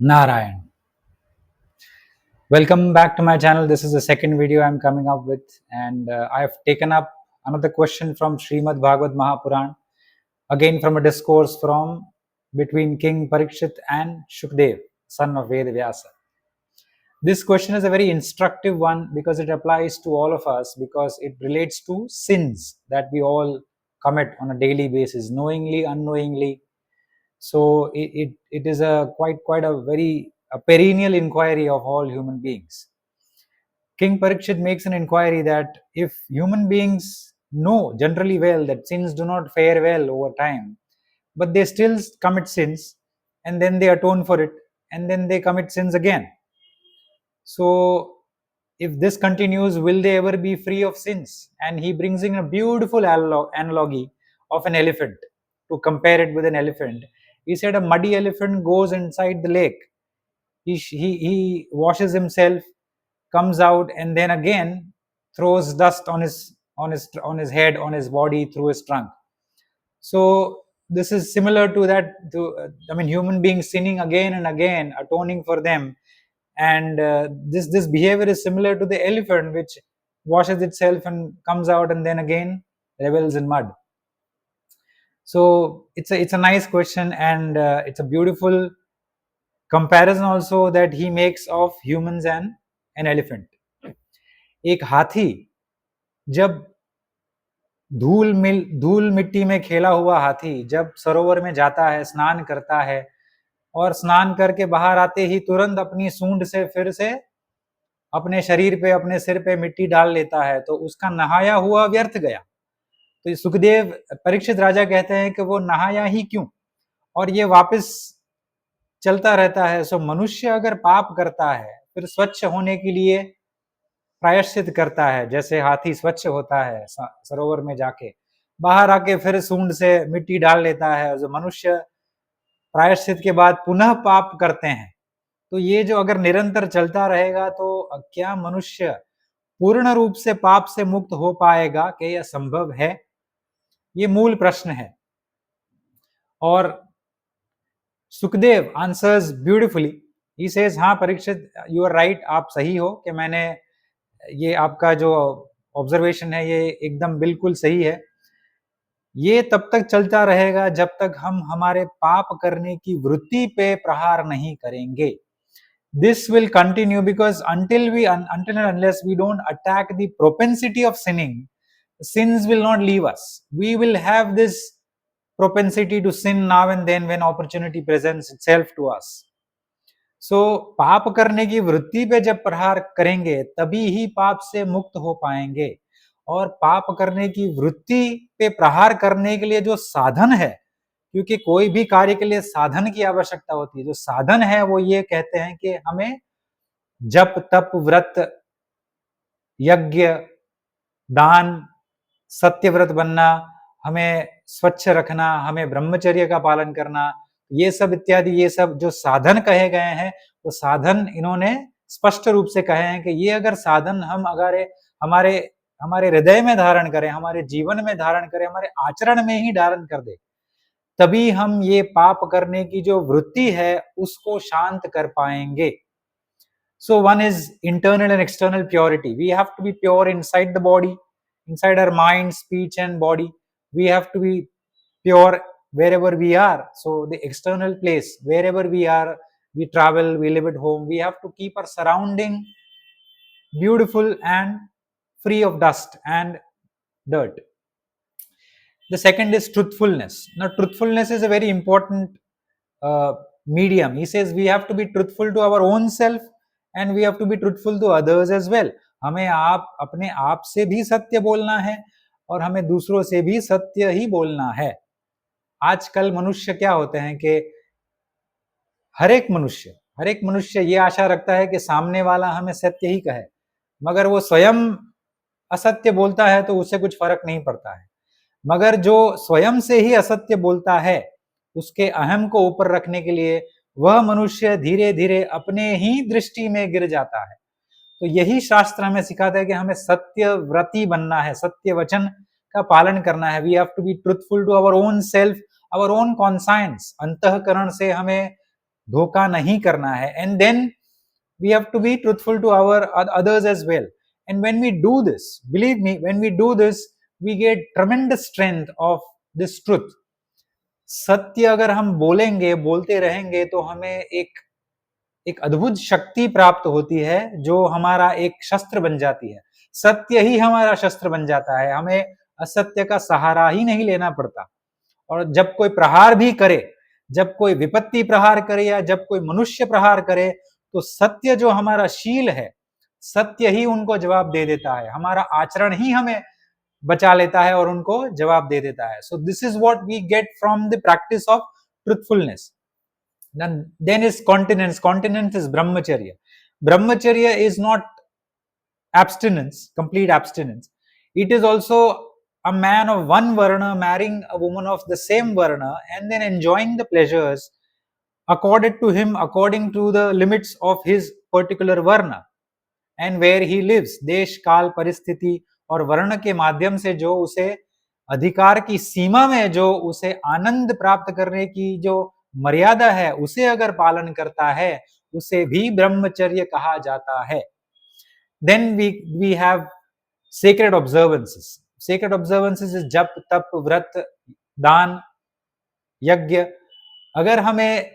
Narayan. Welcome back to my channel. This is the second video I'm coming up with, and I've taken up another question from Srimad Bhagavad Mahapuran, again from a discourse from between King Parikshit and Shukdev, son of Ved Vyasa. This question is a very instructive one because it applies to all of us, because it relates to sins that we all commit on a daily basis, knowingly, unknowingly. So it is a quite a very a perennial inquiry of all human beings. King Parikshit makes an inquiry that if human beings know generally well that sins do not fare well over time, but they still commit sins, and then they atone for it, and then they commit sins again. So if this continues, will they ever be free of sins? And he brings in a beautiful analogy of an elephant to compare it with an elephant. He said a muddy elephant goes inside the lake. He washes himself, comes out, and then again throws dust on his head, on his body, through his trunk. So this is similar to that. Human beings sinning again and again, atoning for them, and this behavior is similar to the elephant, which washes itself and comes out and then again revels in mud. So it's a nice question, and it's a beautiful comparison also that he makes of humans and an elephant. एक हाथी जब धूल मिट्टी में खेला हुआ हाथी जब सरोवर में जाता है, स्नान करता है, और स्नान करके बाहर आते ही तुरंत अपनी सूंड से फिर से अपने शरीर पे, अपने सिर पे मिट्टी डाल लेता है, तो उसका नहाया हुआ व्यर्थ गया. तो सुखदेव परीक्षित राजा कहते हैं कि वो नहाया ही क्यों, और ये वापस चलता रहता है. सो मनुष्य अगर पाप करता है फिर स्वच्छ होने के लिए प्रायश्चित करता है, जैसे हाथी स्वच्छ होता है सरोवर में जाके, बाहर आके फिर सूंड से मिट्टी डाल लेता है. जो मनुष्य प्रायश्चित के बाद पुनः पाप करते हैं, तो ये जो अगर निरंतर चलता रहेगा तो क्या मनुष्य पूर्ण रूप से पाप से मुक्त हो पाएगा? क्या यह संभव है? ये मूल प्रश्न है. और Sukhdev answers beautifully. He says, हाँ परीक्षित, यू आर राइट, आप सही हो कि मैंने ये आपका जो ऑब्जर्वेशन है ये एकदम बिल्कुल सही है. ये तब तक चलता रहेगा जब तक हम हमारे पाप करने की वृत्ति पे प्रहार नहीं करेंगे. This will continue because until and unless we don't attack the propensity of sinning, sins will not leave us. We will have this propensity to sin now and then when opportunity presents itself to us. So पाप करने की वृत्ति पे जब प्रहार करेंगे तभी ही पाप से मुक्त हो पाएंगे. और पाप करने की वृत्ति पे प्रहार करने के लिए जो साधन है, क्योंकि कोई भी कार्य के लिए साधन की आवश्यकता होती है, जो साधन है वो ये कहते हैं कि हमें जप तप व्रत यज्ञ दान सत्यव्रत बनना, हमें स्वच्छ रखना, हमें ब्रह्मचर्य का पालन करना, ये सब इत्यादि, ये सब जो साधन कहे गए हैं, वो साधन इन्होंने स्पष्ट रूप से कहे हैं कि ये अगर साधन हम अगर हमारे हमारे हृदय में धारण करें, हमारे जीवन में धारण करें, हमारे आचरण में ही धारण कर दे, तभी हम ये पाप करने की जो वृत्ति है उसको शांत कर पाएंगे. So one is internal and external purity. We have to be pure inside the body, inside our mind, speech and body. We have to be pure wherever we are. So the external place, wherever we are, we travel, we live at home, we have to keep our surrounding beautiful and free of dust and dirt. The second is truthfulness. Now truthfulness is a very important medium. He says we have to be truthful to our own self and we have to be truthful to others as well. हमें अपने आप से भी सत्य बोलना है और हमें दूसरों से भी सत्य ही बोलना है. आजकल मनुष्य क्या होते हैं कि हर एक मनुष्य ये आशा रखता है कि सामने वाला हमें सत्य ही कहे, मगर वो स्वयं असत्य बोलता है तो उससे कुछ फर्क नहीं पड़ता है. मगर जो स्वयं से ही असत्य बोलता है, उसके अहम को ऊपर रखने के लिए वह मनुष्य धीरे धीरे अपने ही दृष्टि में गिर जाता है. तो यही शास्त्र हमें सिखाता है कि हमें सत्यव्रती बनना है, सत्य वचन का पालन करना है. We have to be truthful to our own self, our own conscience. अंतःकरण से हमें धोखा नहीं करना है, and then we have to be truthful to our others as well. And when we do this, believe me, when we do this, we get tremendous strength of this truth. सत्य अगर हम बोलेंगे, बोलते रहेंगे, तो हमें एक अद्भुत शक्ति प्राप्त होती है जो हमारा एक शस्त्र बन जाती है। सत्य ही हमारा शस्त्र बन जाता है, हमें असत्य का सहारा ही नहीं लेना पड़ता। और जब कोई प्रहार भी करे, जब कोई विपत्ति प्रहार करे या जब कोई मनुष्य प्रहार करे, तो सत्य जो हमारा शील है, सत्य ही उनको जवाब दे देता है, हमारा आचरण ही हमें बचा लेता है और उनको जवाब दे देता है। So this is what we get from the practice of truthfulness. Then is continence. Continence is brahmacharya. Brahmacharya is not abstinence, complete abstinence. It is also a man of one varna marrying a woman of the same varna and then enjoying the pleasures accorded to him according to the limits of his particular varna and where he lives. देश काल परिस्थिति और वर्ण के माध्यम से जो उसे अधिकार की सीमा में जो उसे आनंद प्राप्त करने की जो मर्यादा है, उसे अगर पालन करता है, उसे भी ब्रह्मचर्य कहा जाता है। Then we have sacred observances. Sacred observances is जप, तप, व्रत, दान, यज्ञ। अगर हमें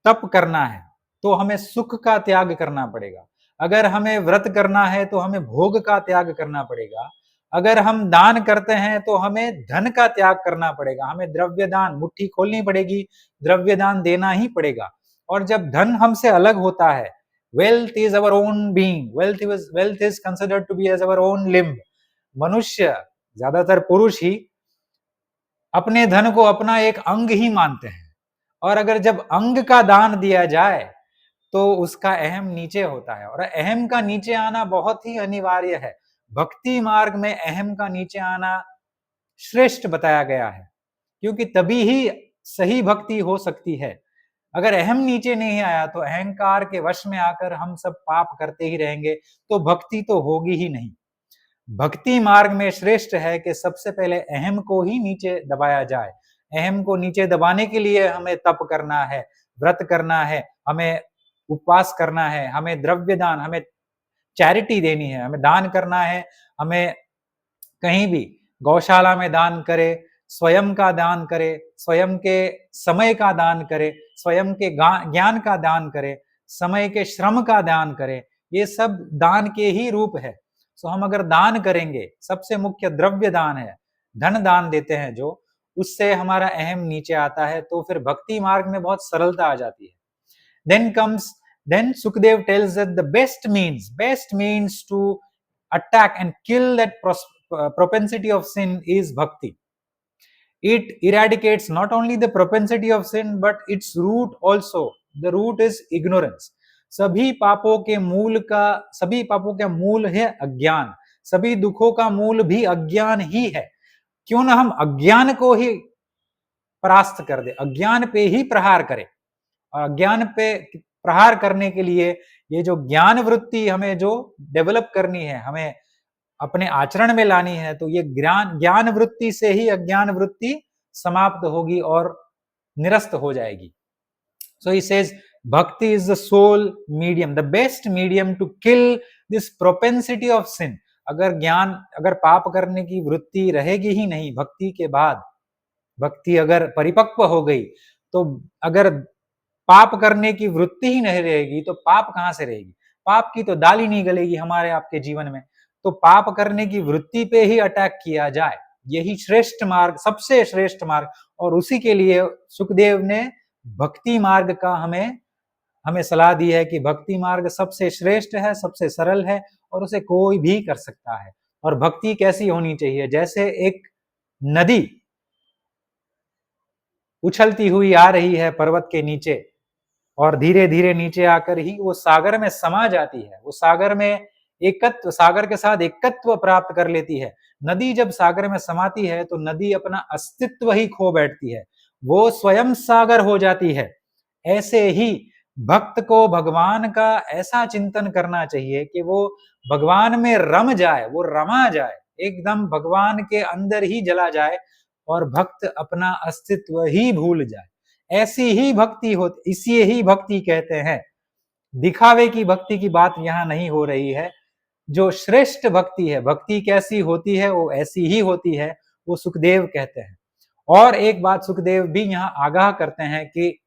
तप करना है तो हमें सुख का त्याग करना पड़ेगा, अगर हमें व्रत करना है तो हमें भोग का त्याग करना पड़ेगा, अगर हम दान करते हैं तो हमें धन का त्याग करना पड़ेगा, हमें द्रव्य दान, मुट्ठी खोलनी पड़ेगी, द्रव्य दान देना ही पड़ेगा। और जब धन हमसे अलग होता है, wealth is our own being, wealth is considered to be as our own limb. मनुष्य, ज्यादातर पुरुष ही अपने धन को अपना एक अंग ही मानते हैं, और अगर जब अंग का दान दिया जाए तो उसका अहम नीचे होता है, और अहम का नीचे आना बहुत ही अनिवार्य है। भक्ति मार्ग में अहम का नीचे आना श्रेष्ठ बताया गया है, क्योंकि तभी ही सही भक्ति हो सकती है। अगर अहम नीचे नहीं आया तो अहंकार के वश में आकर हम सब पाप करते ही रहेंगे, तो भक्ति तो होगी ही नहीं। भक्ति मार्ग में श्रेष्ठ है कि सबसे पहले अहम को ही नीचे दबाया जाए। अहम को नीचे दबाने के लिए हमें तप करना है, व्रत करना है, हमें उपवास करना है, हमें द्रव्य दान, हमें चैरिटी देनी है, हमें दान करना है, हमें कहीं भी गौशाला में दान करे, स्वयं का दान करे, स्वयं के समय का दान करे, स्वयं के ज्ञान का दान करे, समय के श्रम का दान करे, ये सब दान के ही रूप है। सो हम अगर दान करेंगे, सबसे मुख्य द्रव्य दान है, धन दान देते हैं जो, उससे हमारा अहम नीचे आता है, तो फिर भक्ति मार्ग में बहुत सरलता आ जाती है। Then Sukdev tells that the best means to attack and kill that propensity of sin is bhakti. It eradicates not only the propensity of sin but its root also. The root is ignorance. सभी पापों के मूल है अज्ञान, सभी दुखों का मूल भी अज्ञान ही है। क्यों ना हम अज्ञान को ही परास्त कर दे, अज्ञान पे ही प्रहार करें। और अज्ञान पे प्रहार करने के लिए ये जो ज्ञान वृत्ति हमें जो डेवलप करनी है, हमें अपने आचरण में लानी है, तो ये ज्ञान वृत्ति से ही अज्ञान वृत्ति समाप्त होगी और निरस्त हो जाएगी। So he says bhakti is the sole medium, the best medium to kill this propensity of sin. अगर पाप करने की वृत्ति रहेगी ही नहीं भक्ति के बाद, भक्ति अगर परिपक्व हो गई, तो अगर पाप करने की वृत्ति ही नहीं रहेगी तो पाप कहां से रहेगी? पाप की तो दाल ही नहीं गलेगी हमारे आपके जीवन में। तो पाप करने की वृत्ति पे ही अटैक किया जाए, यही श्रेष्ठ मार्ग, सबसे श्रेष्ठ मार्ग। और उसी के लिए सुखदेव ने भक्ति मार्ग का हमें सलाह दी है कि भक्ति मार्ग सबसे श्रेष्ठ है, सबसे सरल है, और उसे कोई भी कर सकता है। और भक्ति कैसी होनी चाहिए? जैसे एक नदी उछलती हुई आ रही है पर्वत के नीचे, और धीरे धीरे नीचे आकर ही वो सागर में समा जाती है, वो सागर में सागर के साथ एकत्व प्राप्त कर लेती है। नदी जब सागर में समाती है तो नदी अपना अस्तित्व ही खो बैठती है, वो स्वयं सागर हो जाती है। ऐसे ही भक्त को भगवान का ऐसा चिंतन करना चाहिए कि वो भगवान में रम जाए, वो रमा जाए, एकदम भगवान के अंदर ही जला जाए और भक्त अपना अस्तित्व ही भूल जाए। ऐसी ही भक्ति होती, इसी ही भक्ति कहते हैं। दिखावे की भक्ति की बात यहाँ नहीं हो रही है। जो श्रेष्ठ भक्ति है, भक्ति कैसी होती है, वो ऐसी ही होती है, वो सुखदेव कहते हैं। और एक बात सुखदेव भी यहाँ आगाह करते हैं कि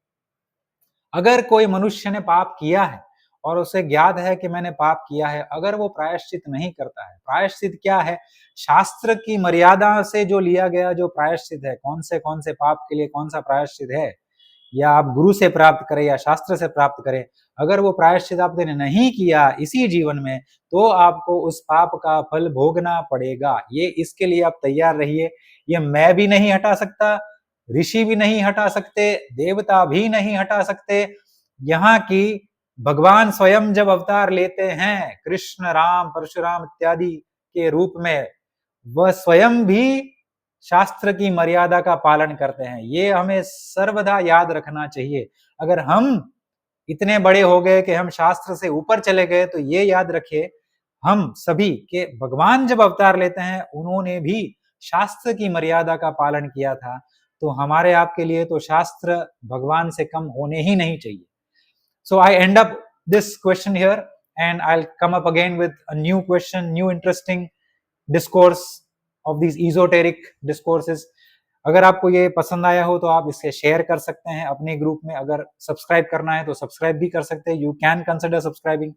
अगर कोई मनुष्य ने पाप किया है और उसे ज्ञात है कि मैंने पाप किया है, अगर वो प्रायश्चित नहीं करता है, प्रायश्चित क्या है, शास्त्र की मर्यादा से जो लिया गया जो प्रायश्चित है, कौन से पाप के लिए कौन सा प्रायश्चित है, या आप गुरु से प्राप्त करें या शास्त्र से प्राप्त करें, अगर वो प्रायश्चित आपने नहीं किया इसी जीवन में, तो आपको उस पाप का फल भोगना पड़ेगा। ये इसके लिए आप तैयार रहिए। ये मैं भी नहीं हटा सकता, ऋषि भी नहीं हटा सकते, देवता भी नहीं हटा सकते। यहाँ की भगवान स्वयं जब अवतार लेते हैं, कृष्ण, राम, परशुराम इत्यादि के रूप में, वह स्वयं भी शास्त्र की मर्यादा का पालन करते हैं। ये हमें सर्वदा याद रखना चाहिए। अगर हम इतने बड़े हो गए कि हम शास्त्र से ऊपर चले गए, तो ये याद रखिए, हम सभी के भगवान जब अवतार लेते हैं, उन्होंने भी शास्त्र की मर्यादा का पालन किया था। तो हमारे आपके लिए तो शास्त्र भगवान से कम होने ही नहीं चाहिए। So I end up this question here, and I'll come up again with a new question, new interesting discourse of these esoteric discourses. अगर आपको ये पसंद आया हो तो आप इसे शेयर कर सकते हैं अपने ग्रुप में। अगर सब्सक्राइब करना है तो सब्सक्राइब भी कर सकते हैं। You can consider subscribing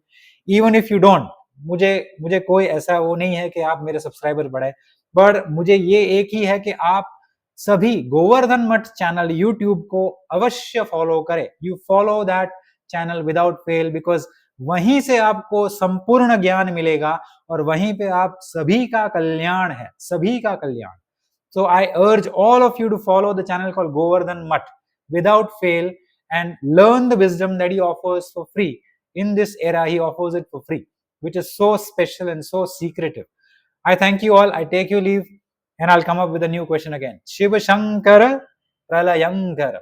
even if you don't. मुझे कोई ऐसा वो नहीं है कि आप मेरे सब्सक्राइबर बढ़ाए, पर मुझे ये एक ही है कि आप सभी गोवर्धन मठ चैनल यूट्यूब को अवश्य फॉलो करें। You follow that channel without fail, because वहीं से आपको संपूर्ण ज्ञान मिलेगा और वहीं पे आप सभी का कल्याण है, सभी का कल्याण। So I urge all of you to follow the channel called Govardhan Mutt without fail and learn the wisdom that he offers for free. In this era, he offers it for free, which is so special and so secretive. I thank you all. I take your leave and I'll come up with a new question again. Shiva Shankara Pralayankara.